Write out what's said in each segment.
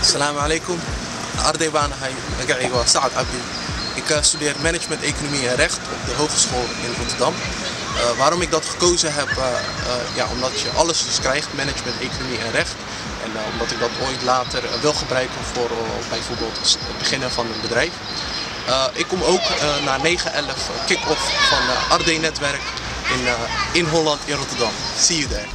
Assalamu alaikum. Arday baan ahay, magacayga waa Sacad Cabdi. Ik studeer management, economie en recht op de hogeschool in Rotterdam. Waarom ik dat gekozen heb? Omdat je alles dus krijgt, management, economie en recht. En omdat ik dat ooit later wil gebruiken voor bijvoorbeeld het beginnen van een bedrijf. Ik kom ook naar 9/11 kick-off van Arday Netwerk in Holland in Rotterdam. See you there.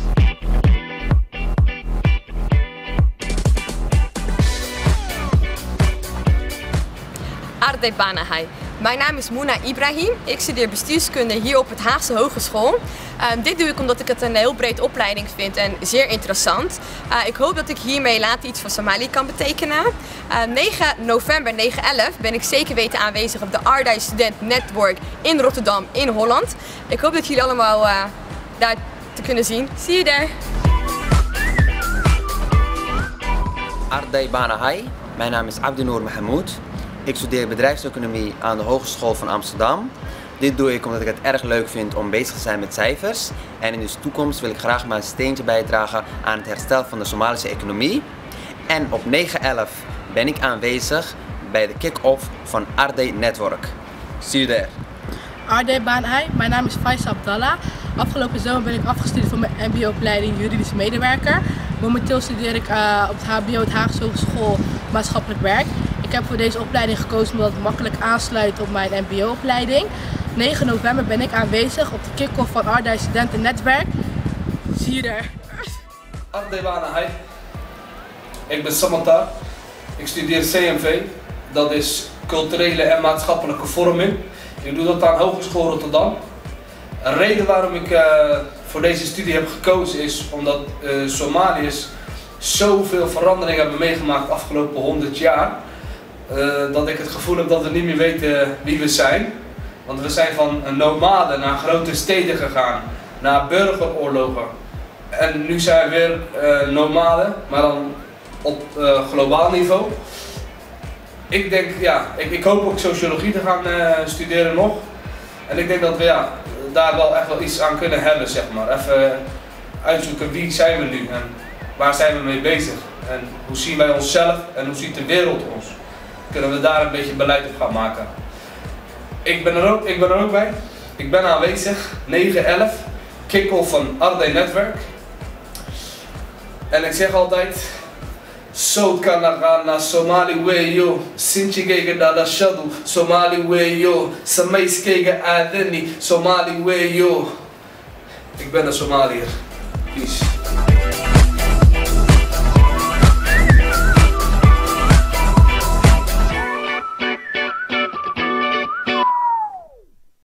Arday Banahai. Mijn naam is Mouna Ibrahim. Ik studeer bestuurskunde hier op het Haagse Hogeschool. Dit doe ik omdat ik het een heel breed opleiding vind en zeer interessant. Ik hoop dat ik hiermee later iets voor Somalië kan betekenen. 9 november 9/11 ben ik zeker weten aanwezig op de Arday Student Network in Rotterdam in Holland. Ik hoop dat jullie allemaal daar te kunnen zien. See you there! Arday Banahai. Mijn naam is Abdinoor Mahmoud. Ik studeer bedrijfseconomie aan de Hogeschool van Amsterdam. Dit doe ik omdat ik het erg leuk vind om bezig te zijn met cijfers. En in de toekomst wil ik graag mijn steentje bijdragen aan het herstel van de Somalische economie. En op 9/11 ben ik aanwezig bij de kick-off van Arday Network. See you there! Arday Banahai, mijn naam is Faisal Abdallah. Afgelopen zomer ben ik afgestudeerd voor mijn mbo-opleiding juridische medewerker. Momenteel studeer ik op het HBO, het Haagse Hogeschool maatschappelijk werk. Ik heb voor deze opleiding gekozen omdat het makkelijk aansluit op mijn mbo-opleiding. 9 november ben ik aanwezig op de kick-off van Arday Studentennetwerk. Zie je daar. Arday Banahai. Ik ben Samantha. Ik studeer CMV. Dat is culturele en maatschappelijke vorming. Ik doe dat aan Hogeschool Rotterdam. Een reden waarom ik voor deze studie heb gekozen is omdat Somaliërs zoveel veranderingen hebben meegemaakt de afgelopen 100 jaar. Dat ik het gevoel heb dat we niet meer weten wie we zijn. Want we zijn van nomaden naar grote steden gegaan, naar burgeroorlogen. En nu zijn we weer nomaden, maar dan op globaal niveau. Ik denk, ik hoop ook sociologie te gaan studeren nog. En ik denk dat we daar wel iets aan kunnen hebben, zeg maar. Even uitzoeken wie zijn we nu en waar zijn we mee bezig. En hoe zien wij onszelf en hoe ziet de wereld ons. Kunnen we daar een beetje beleid op gaan maken. Ik ben er ook bij. Ik ben aanwezig, 9/11, kick-off van Arday Netwerk. En ik zeg altijd, South Kanagana, Somali way yo, Sinchigega Dada Shadu, Somali way yo, Samaiskega Adeni, Somali way yo. Ik ben een Somaliër. Peace.